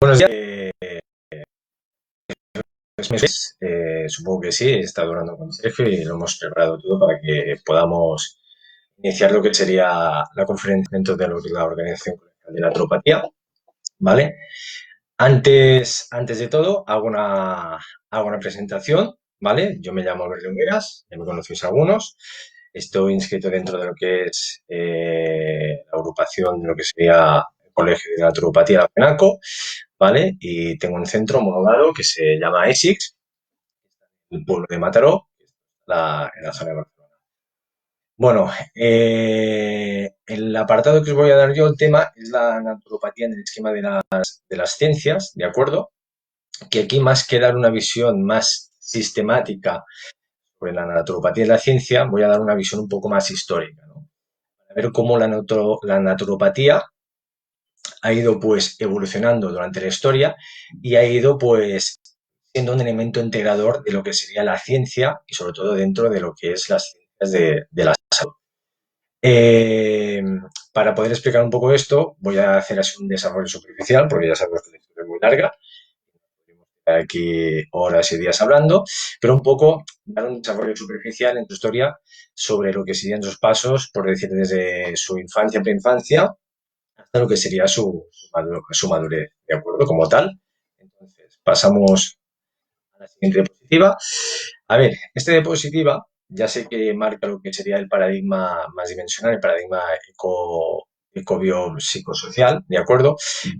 Buenos días. Supongo que sí, he estado hablando con Sergio y lo hemos preparado todo para que podamos iniciar lo que sería la conferencia dentro de lo que es la Organización Colegial de la Naturopatía, ¿vale? Antes de todo, hago una presentación, ¿vale? Yo me llamo Alberto Ungueras, ya me conocéis algunos. Estoy inscrito dentro de lo que es la agrupación de lo que sería el Colegio de Naturopatía de la FENACO, ¿vale? Y tengo un centro homologado que se llama ESICS, el pueblo de Mataró, en la zona de Barcelona. Bueno, el apartado que os voy a dar yo, el tema, es la naturopatía en el esquema de las ciencias, ¿de acuerdo? Que aquí, más que dar una visión más sistemática sobre la naturopatía de la ciencia, voy a dar una visión un poco más histórica, ¿no? A ver cómo la naturopatía ha ido pues evolucionando durante la historia y ha ido pues siendo un elemento integrador de lo que sería la ciencia y sobre todo dentro de lo que es las ciencias de la salud. Eh, para poder explicar un poco esto, voy a hacer así un desarrollo superficial, porque ya sabemos que la historia es muy larga, podemos estar aquí horas y días hablando, pero un poco dar un desarrollo superficial en tu historia sobre lo que serían sus pasos, por decir, desde su infancia, preinfancia, hasta lo que sería su madurez, ¿de acuerdo? Como tal. Entonces, pasamos a la siguiente diapositiva. A ver, esta diapositiva ya sé que marca lo que sería el paradigma más dimensional, el paradigma ecobiopsicosocial, ¿de acuerdo?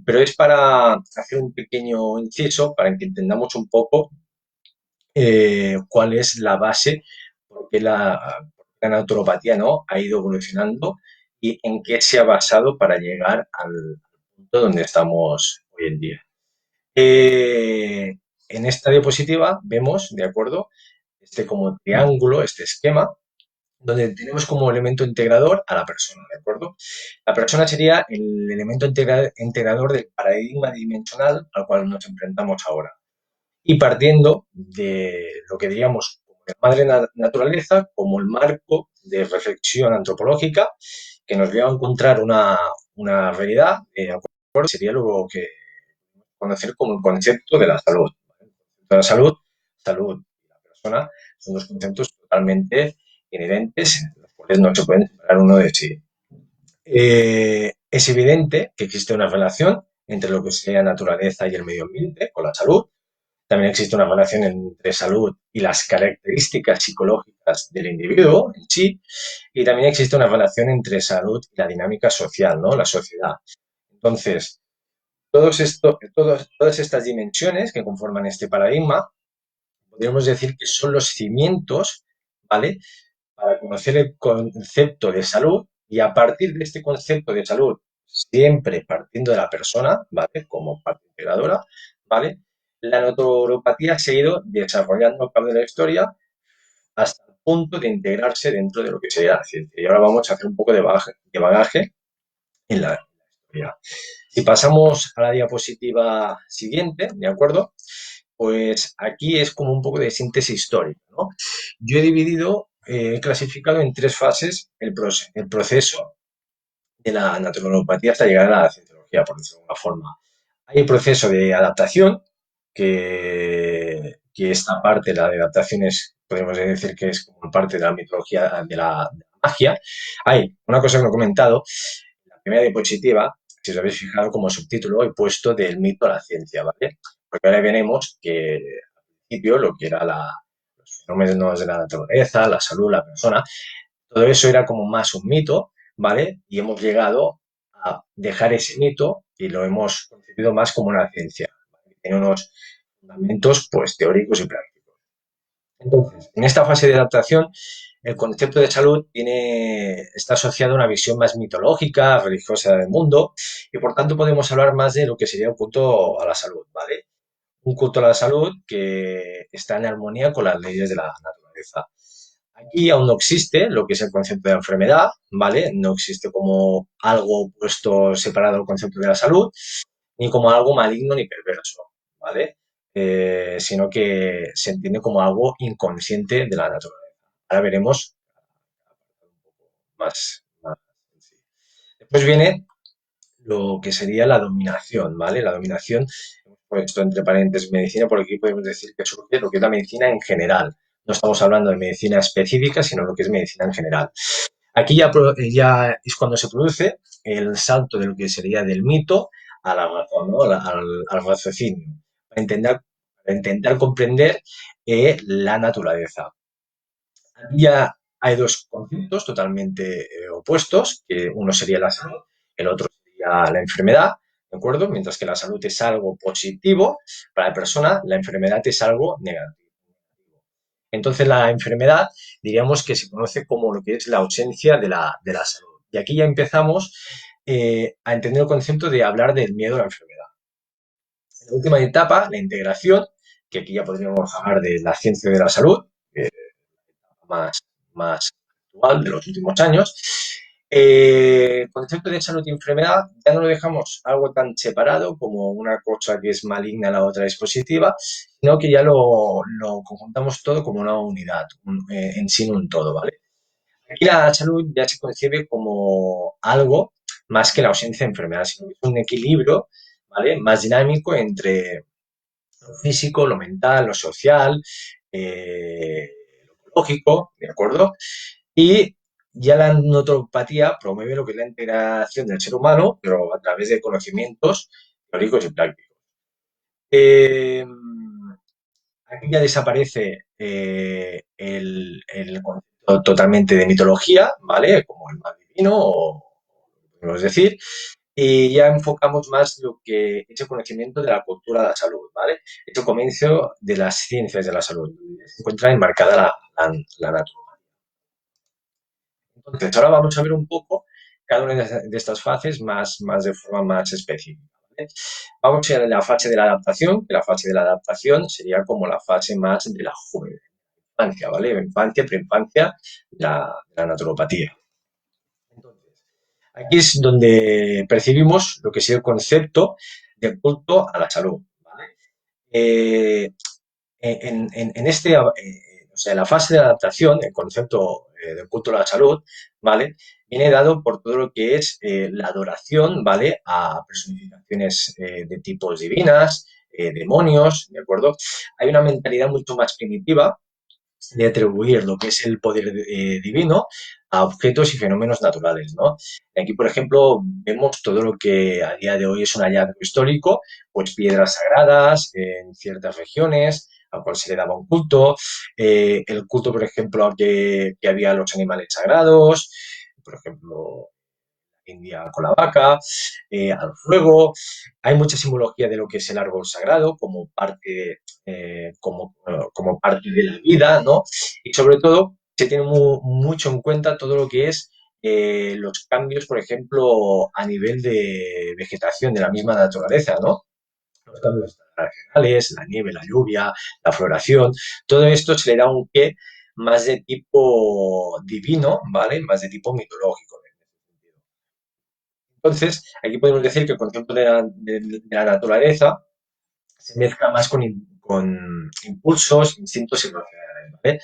Pero es para hacer un pequeño inciso para que entendamos un poco cuál es la base, por qué la naturopatía, ¿no?, ha ido evolucionando y en qué se ha basado para llegar al punto donde estamos hoy en día. Eh, en esta diapositiva vemos, ¿de acuerdo?, este como triángulo, este esquema, donde tenemos como elemento integrador a la persona, ¿de acuerdo? La persona sería el elemento integrador del paradigma dimensional al cual nos enfrentamos ahora. Y partiendo de lo que diríamos como la madre naturaleza, como el marco de reflexión antropológica que nos lleva a encontrar una realidad, ¿de acuerdo? Sería lo que conocer como el concepto de la salud. ¿Vale? De la salud y la persona son dos conceptos totalmente inherentes, los cuales no se pueden separar uno de sí. Es evidente que existe una relación entre lo que sería la naturaleza y el medio ambiente con la salud. También existe una relación entre salud y las características psicológicas del individuo en sí. Y también existe una relación entre salud y la dinámica social, ¿no?, la sociedad. Entonces, todas estas dimensiones que conforman este paradigma, podríamos decir que son los cimientos, ¿vale?, para conocer el concepto de salud y a partir de este concepto de salud, siempre partiendo de la persona, ¿vale?, como parte integradora, ¿vale?, la naturopatía se ha ido desarrollando a lo largo de la historia hasta el punto de integrarse dentro de lo que sería la ciencia. Y ahora vamos a hacer un poco de bagaje en la historia. Si pasamos a la diapositiva siguiente, ¿de acuerdo? Pues aquí es como un poco de síntesis histórica, ¿no? Yo he dividido, he clasificado en tres fases el proceso de la naturopatía hasta llegar a la cienciología, por decirlo de alguna forma. Hay el proceso de adaptación, que esta parte, la de adaptación, podemos decir que es como parte de la mitología de la magia. Hay una cosa que no he comentado, la primera diapositiva, si os habéis fijado como subtítulo, he puesto del mito a la ciencia, ¿vale? Porque ahora veremos que al principio lo que era los fenómenos de la naturaleza, la salud, la persona, todo eso era como más un mito, ¿vale? Y hemos llegado a dejar ese mito y lo hemos concebido más como una ciencia, ¿vale? Tiene unos fundamentos pues teóricos y prácticos. Entonces, en esta fase de adaptación, el concepto de salud está asociado a una visión más mitológica, religiosa del mundo, y por tanto podemos hablar más de lo que sería un culto a la salud, ¿vale? Un culto a la salud que está en armonía con las leyes de la naturaleza. Aquí aún no existe lo que es el concepto de enfermedad, ¿vale? No existe como algo puesto separado del concepto de la salud, ni como algo maligno ni perverso, ¿vale? Sino que se entiende como algo inconsciente de la naturaleza. Ahora veremos más. Después viene lo que sería la dominación, ¿vale? La dominación, hemos puesto entre paréntesis medicina, porque aquí podemos decir que surge lo que es la medicina en general. No estamos hablando de medicina específica, sino lo que es medicina en general. Aquí ya es cuando se produce el salto de lo que sería del mito a la razón, ¿no? Al raciocinio, para intentar comprender la naturaleza. Aquí ya hay dos conceptos totalmente opuestos, que uno sería la salud, el otro sería la enfermedad, ¿de acuerdo? Mientras que la salud es algo positivo para la persona, la enfermedad es algo negativo. Entonces, la enfermedad diríamos que se conoce como lo que es la ausencia de la salud. Y aquí ya empezamos a entender el concepto de hablar del miedo a la enfermedad. En la última etapa, la integración, que aquí ya podríamos hablar de la ciencia de la salud, más, más actual de los últimos años. El concepto de salud y enfermedad ya no lo dejamos algo tan separado como una cosa que es maligna, la otra es positiva, sino que ya lo conjuntamos todo como una unidad, en sí un todo, ¿vale? Aquí la salud ya se concibe como algo más que la ausencia de enfermedad, sino que es un equilibrio, ¿vale? Más dinámico entre lo físico, lo mental, lo social, lo ecológico, ¿de acuerdo? Y ya la naturopatía promueve lo que es la integración del ser humano, pero a través de conocimientos teóricos y prácticos. Eh, Aquí ya desaparece el concepto totalmente de mitología, ¿vale? Como el mal divino, o podemos decir, y ya enfocamos más lo que es el conocimiento de la cultura de la salud, ¿vale? Es el comienzo de las ciencias de la salud. Se encuentra enmarcada la naturaleza. Entonces, ahora vamos a ver un poco cada una de estas fases más de forma más específica, ¿vale? Vamos a ir a la fase de la adaptación, que la fase de la adaptación sería como la fase más de la juventud, infancia, ¿vale? Infancia, preinfancia, la naturopatía. Entonces, aquí es donde percibimos lo que es el concepto de culto a la salud, ¿vale? Eh, en este, o sea, la fase de adaptación, el concepto del culto a la salud, ¿vale? Viene dado por todo lo que es la adoración, ¿vale? A personificaciones de tipos divinas, demonios, ¿de acuerdo? Hay una mentalidad mucho más primitiva de atribuir lo que es el poder divino a objetos y fenómenos naturales, ¿no? Aquí, por ejemplo, vemos todo lo que a día de hoy es un hallazgo histórico, pues piedras sagradas en ciertas regiones, al cual se le daba un culto, el culto, por ejemplo, que había a los animales sagrados, por ejemplo, India con la vaca, al fuego. Hay mucha simbología de lo que es el árbol sagrado como parte de la vida, ¿no? Y sobre todo se tiene mucho en cuenta todo lo que es los cambios, por ejemplo, a nivel de vegetación de la misma naturaleza, ¿no? Los cambios estacionales, la nieve, la lluvia, la floración, todo esto se le da un qué más de tipo divino, ¿vale? Más de tipo mitológico. Entonces, aquí podemos decir que el concepto de la naturaleza se mezcla más con impulsos, instintos emocionales, ¿vale?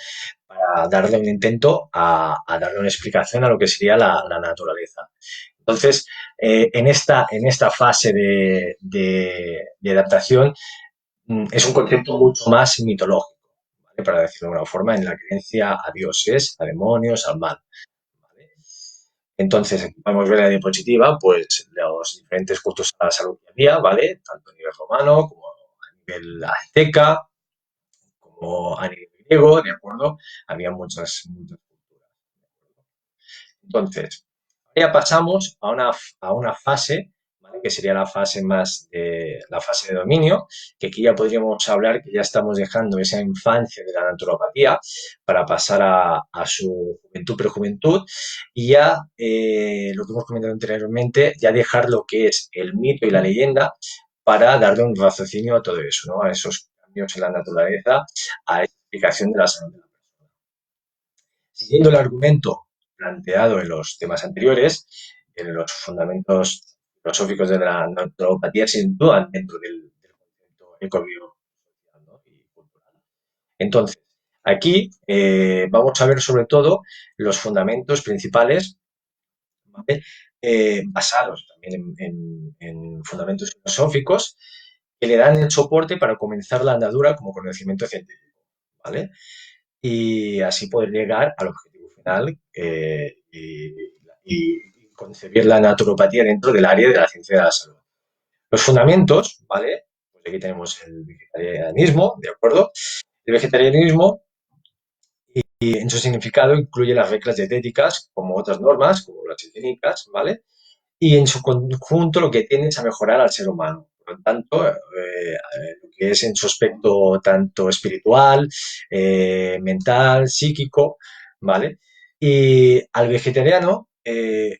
Para darle un intento a darle una explicación a lo que sería la naturaleza. Entonces, en esta fase de adaptación es un concepto mucho más mitológico, ¿vale? Para decirlo de alguna forma, en la creencia a dioses, a demonios, al mal. ¿Vale? Entonces, aquí podemos ver en la diapositiva, pues, los diferentes cultos a la salud que había, ¿vale? Tanto a nivel romano como a nivel azteca, como a nivel griego, ¿de acuerdo? Había muchas culturas. Entonces, ya pasamos a una fase, ¿vale? Que sería la fase de dominio, que aquí ya podríamos hablar que ya estamos dejando esa infancia de la naturopatía para pasar a su juventud, prejuventud, y ya lo que hemos comentado anteriormente, ya dejar lo que es el mito y la leyenda para darle un raciocinio a todo eso, ¿no? A esos cambios en la naturaleza, a esa explicación de la salud. Siguiendo el argumento planteado en los temas anteriores, en los fundamentos filosóficos de la naturopatía se sitúan dentro del concepto ecobio, ¿no? Y cultural. Entonces, aquí vamos a ver sobre todo los fundamentos principales, ¿vale? basados también en fundamentos filosóficos, que le dan el soporte para comenzar la andadura como conocimiento científico, ¿vale? Y así poder llegar al objetivo final y concebir la naturopatía dentro del área de la ciencia de la salud. Los fundamentos, ¿vale? Pues aquí tenemos el vegetarianismo, ¿de acuerdo? El vegetarianismo y en su significado incluye las reglas dietéticas como otras normas, como las higiénicas, ¿vale? Y en su conjunto lo que tiende es a mejorar al ser humano. Por lo tanto, lo que es en su aspecto tanto espiritual, mental, psíquico, ¿vale? Y al vegetariano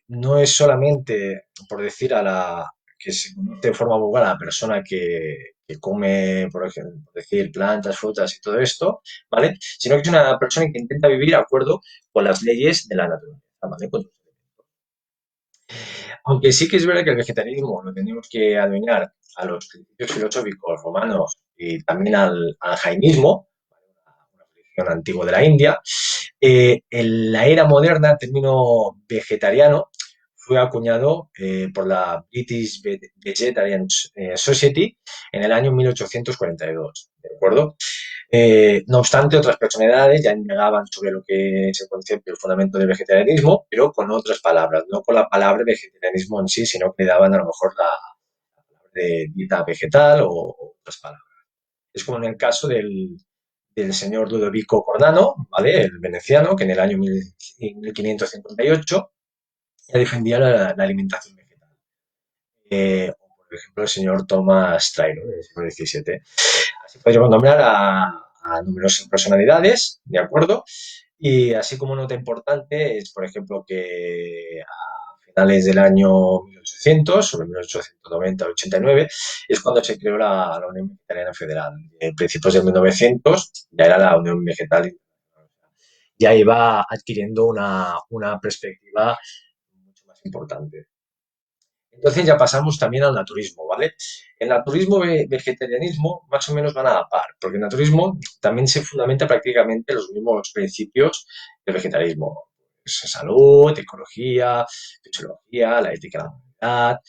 no es solamente, por decir, a la que se conoce de forma vulgar a la persona que come, por ejemplo, por decir, plantas, frutas y todo esto, ¿vale? Sino que es una persona que intenta vivir de acuerdo con las leyes de la naturaleza, ¿vale? Aunque sí que es verdad que el vegetarianismo lo tenemos que adueñar a los principios filosóficos romanos y también al jainismo, una religión antigua de la India, en la era moderna el término vegetariano fue acuñado por la British Vegetarian Society en el año 1842, ¿de acuerdo? No obstante, otras personalidades ya indagaban sobre lo que es el concepto y el fundamento del vegetarianismo, pero con otras palabras, no con la palabra vegetarianismo en sí, sino que le daban a lo mejor la palabra de dieta vegetal o otras palabras. Es como en el caso del señor Ludovico Cordano, ¿vale? El veneciano, que en el año 1558 ya defendía la alimentación vegetal. O, por ejemplo, el señor Thomas Taylor, del siglo XVII. Así podríamos nombrar a numerosas personalidades, ¿de acuerdo? Y así como nota importante es, por ejemplo, que a finales del año 1800, sobre 1890 al 89, es cuando se creó la Unión Vegetariana Federal. En principios de 1900 ya era la Unión Vegetal, ya iba adquiriendo una perspectiva mucho más importante. Entonces ya pasamos también al naturismo, ¿vale? El naturismo y vegetarianismo más o menos van a la par, porque el naturismo también se fundamenta prácticamente en los mismos principios del vegetarianismo. Pues, salud, ecología, fisiología, la ética de la humanidad.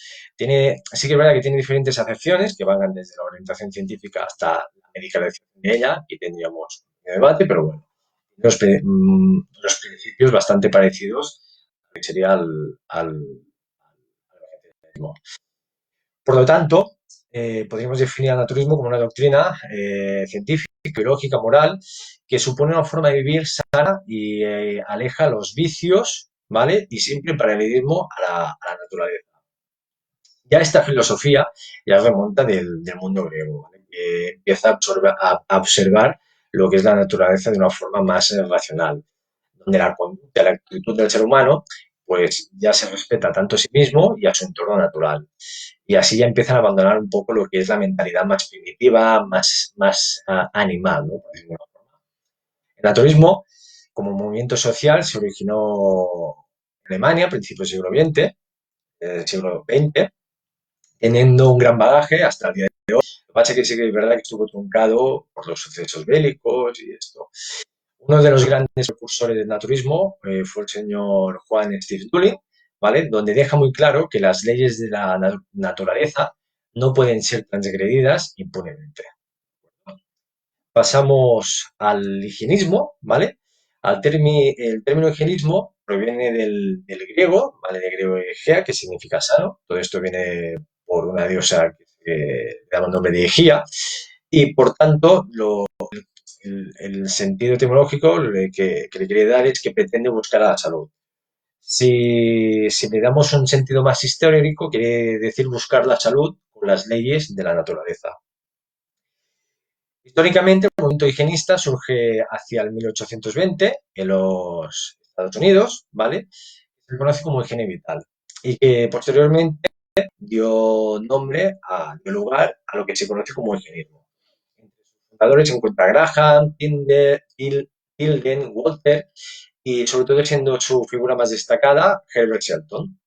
Sí que es verdad que tiene diferentes acepciones que van desde la orientación científica hasta la medicalización de ella, y tendríamos un debate, pero bueno, los principios bastante parecidos que sería al vegetarianismo. Por lo tanto, podríamos definir al naturismo como una doctrina científica, biológica, moral, que supone una forma de vivir sana y aleja los vicios, ¿vale? Y siempre en paralelismo a la naturaleza. Ya esta filosofía ya remonta del mundo griego, ¿vale? Que empieza a observar lo que es la naturaleza de una forma más racional, donde la conducta, la actitud del ser humano, pues ya se respeta tanto a sí mismo y a su entorno natural. Y así ya empiezan a abandonar un poco lo que es la mentalidad más primitiva, más animal, ¿no? El naturismo, como movimiento social, se originó en Alemania a principios del siglo XX, siglo XX, teniendo un gran bagaje hasta el día de hoy. Lo que pasa es que sí que es verdad que estuvo truncado por los sucesos bélicos y esto. Uno de los grandes precursores del naturismo fue el señor Juan Steve Dulin, ¿vale? Donde deja muy claro que las leyes de la naturaleza no pueden ser transgredidas impunemente. Pasamos al higienismo, ¿vale? El término higienismo proviene del griego, ¿vale? De griego egea, que significa sano. Todo esto viene por una diosa que le damos el nombre de Egía. Y por tanto, el sentido etimológico que le quiere dar es que pretende buscar a la salud. Si le damos un sentido más histórico, quiere decir buscar la salud con las leyes de la naturaleza. Históricamente, el movimiento higienista surge hacia el 1820 en los Estados Unidos, ¿vale? Se conoce como higiene vital y que posteriormente dio lugar a lo que se conoce como higienismo. Entre sus fundadores se encuentra Graham, Tilden, Walter y sobre todo siendo su figura más destacada Herbert Shelton.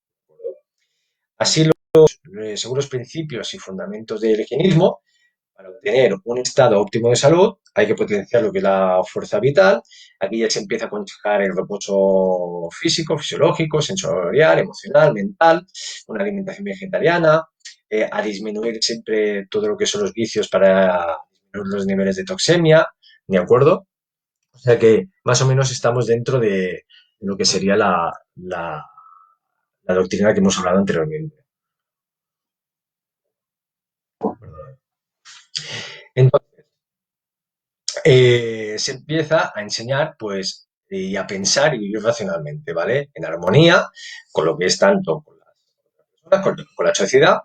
Así, según los principios y fundamentos del higienismo, para obtener un estado óptimo de salud hay que potenciar lo que es la fuerza vital. Aquí ya se empieza a aconsejar el reposo físico, fisiológico, sensorial, emocional, mental, una alimentación vegetariana, a disminuir siempre todo lo que son los vicios para disminuir los niveles de toxemia, ¿de acuerdo? O sea que más o menos estamos dentro de lo que sería la doctrina que hemos hablado anteriormente. Entonces, se empieza a enseñar, pues, y a pensar y vivir racionalmente, ¿vale? En armonía con lo que es tanto con las personas, con la sociedad,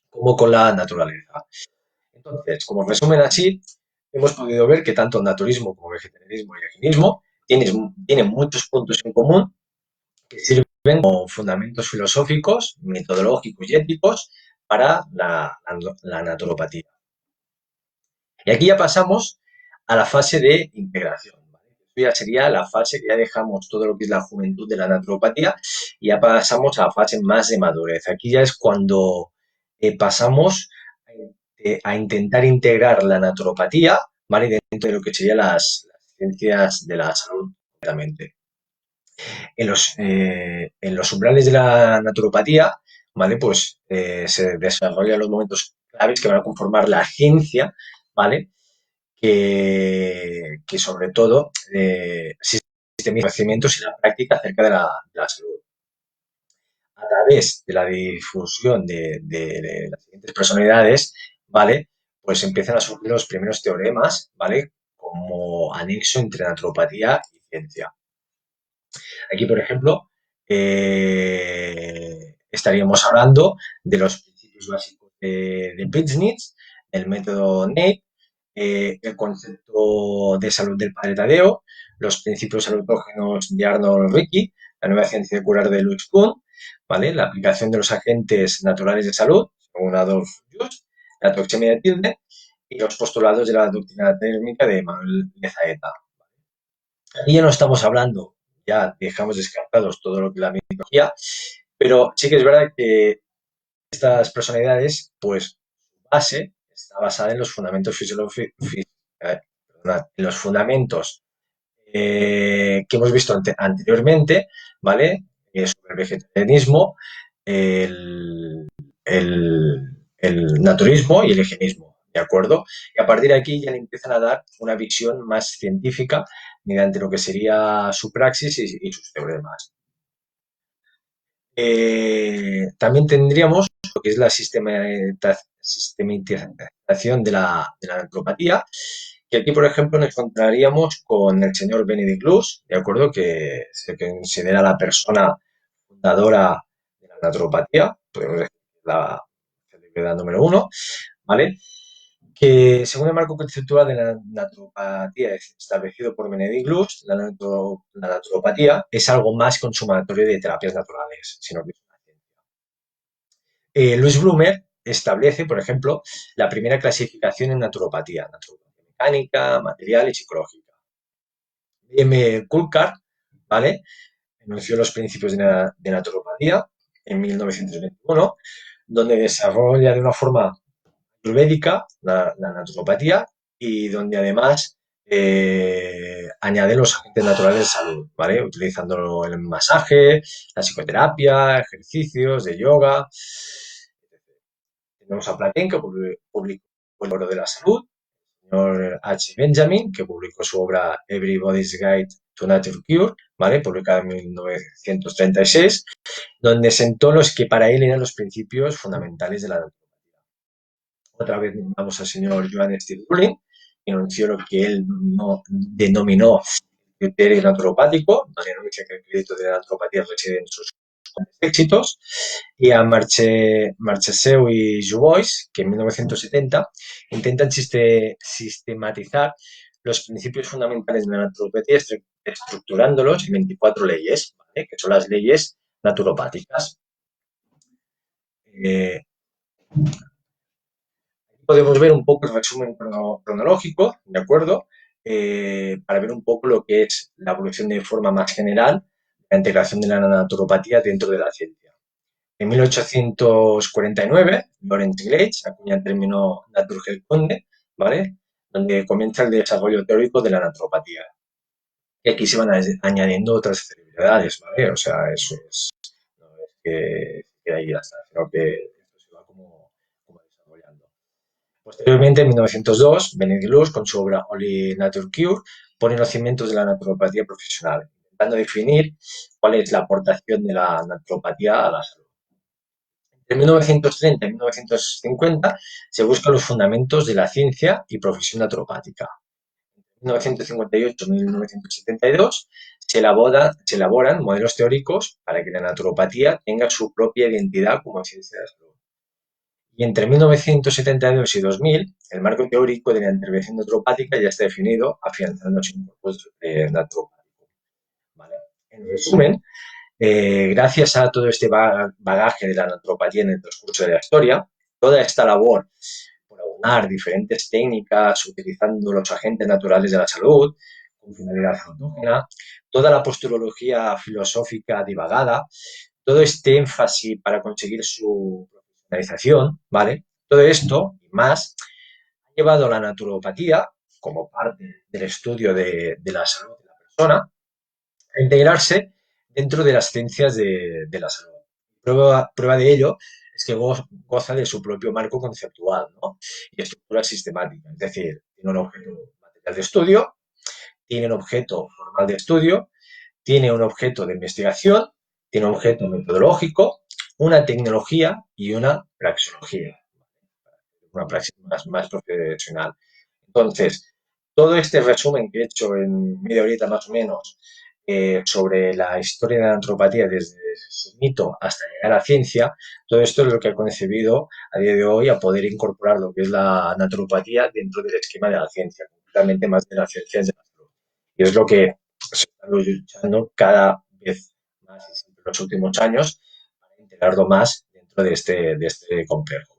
como con la naturaleza. Entonces, como resumen así, hemos podido ver que tanto naturismo como vegetarianismo y veganismo tienen muchos puntos en común que sirven como fundamentos filosóficos, metodológicos y éticos para la naturopatía. Y aquí ya pasamos a la fase de integración. ¿Vale? Esto ya sería la fase que ya dejamos todo lo que es la juventud de la naturopatía y ya pasamos a la fase más de madurez. Aquí ya es cuando pasamos a intentar integrar la naturopatía, ¿vale? Dentro de lo que serían las ciencias de la salud completamente. En los umbrales de la naturopatía, ¿vale? Pues se desarrollan los momentos claves que van a conformar la ciencia, ¿vale? Que sobre todo sistemiza conocimientos y la práctica acerca de la salud. A través de la difusión de las siguientes personalidades, ¿vale? Pues empiezan a surgir los primeros teoremas, ¿vale? Como anexo entre naturopatía y ciencia. Aquí, por ejemplo, estaríamos hablando de los principios básicos de Pitsnitz, el método NAPE, el concepto de salud del padre Tadeo, los principios salutógenos de Arnold Ritchie, la nueva ciencia curar de Lutz Kuhn, ¿vale? La aplicación de los agentes naturales de salud, según Adolf Just, la toxemia de Tilden y los postulados de la doctrina térmica de Manuel Lezaeta. Aquí ya no estamos hablando, ya dejamos descartados todo lo que es la mitología, pero sí que es verdad que estas personalidades, pues, su base está basada en los fundamentos en los fundamentos que hemos visto anteriormente, ¿vale? Sobre el vegetarianismo, el, el naturismo y el higienismo, ¿de acuerdo? Y a partir de aquí ya le empiezan a dar una visión más científica mediante lo que sería su praxis y sus teoremas. También tendríamos lo que es la sistematización de la naturopatía, que aquí, por ejemplo, nos encontraríamos con el señor Benedict Luz, ¿de acuerdo? Que se considera la persona fundadora de la naturopatía, podemos decir la celebridad número uno, ¿vale? Que según el marco conceptual de la naturopatía establecido por Benedict Luz, la naturopatía es algo más consumatorio de terapias naturales, sino que es una ciencia. Luis Blumer establece, por ejemplo, la primera clasificación en naturopatía mecánica, material y psicológica. M. Kulkar, ¿vale? Enunció los principios de naturopatía en 1921, donde desarrolla de una forma ayurvédica la naturopatía y donde además añade los agentes naturales de salud, ¿vale? Utilizando el masaje, la psicoterapia, ejercicios de yoga. Tenemos a Platón, que publicó el oro de la salud, el señor H. Benjamin, que publicó su obra Everybody's Guide to Nature Cure, ¿vale? Publicada en 1936, donde sentó los que para él eran los principios fundamentales de la naturaleza. Otra vez vamos al señor Joan Stirling, que anunció lo que él denominó criterio naturopático, donde anuncia que el crédito de la naturopatía reside en sus éxitos, y a Marcheseu y Jubois, que en 1970 intentan sistematizar los principios fundamentales de la naturopatía estructurándolos en 24 leyes, ¿vale? Que son las leyes naturopáticas. Eh, Podemos ver un poco el resumen cronológico, ¿de acuerdo? Para ver un poco lo que es la evolución de forma más general, la integración de la naturopatía dentro de la ciencia. En 1849, Lawrence Gage acuña el término Naturheilkunde, ¿vale? Donde comienza el desarrollo teórico de la naturopatía. Y aquí se van añadiendo otras celebridades, ¿vale? O sea, eso es, no es que ahí ya está, sino que esto se va como desarrollando. Posteriormente, en 1902, Benedict Luz, con su obra Only Nature Cure, pone los cimientos de la naturopatía profesional, intentando definir cuál es la aportación de la naturopatía a la salud. En 1930 y 1950 se buscan los fundamentos de la ciencia y profesión naturopática. En 1958-1972 se elaboran modelos teóricos para que la naturopatía tenga su propia identidad como ciencia de la salud. Y entre 1972 y 2000, el marco teórico de la intervención naturopática ya está definido, afianzándose un cuerpo naturopático. ¿Vale? En resumen, gracias a todo este bagaje de la naturopatía en el transcurso de la historia, toda esta labor por aunar diferentes técnicas utilizando los agentes naturales de la salud con finalidad autógena, toda la posturología filosófica divagada, todo este énfasis para conseguir su profesionalización, ¿vale? Todo esto y más ha llevado a la naturopatía como parte del estudio de la salud de la persona a integrarse dentro de las ciencias de la salud. Prueba de ello es que goza de su propio marco conceptual, ¿no? Y estructura sistemática. Es decir, tiene un objeto material de estudio, tiene un objeto formal de estudio, tiene un objeto de investigación, tiene un objeto metodológico, una tecnología y una praxeología, una praxis más profesional. Entonces, todo este resumen que he hecho en media horita más o menos sobre la historia de la antropatía desde su mito hasta llegar a la ciencia, todo esto es lo que ha concebido a día de hoy a poder incorporar lo que es la naturopatía dentro del esquema de la ciencia, concretamente más de las ciencias de la salud. Y es lo que se está luchando cada vez más en los últimos años para integrarlo más dentro de este complejo.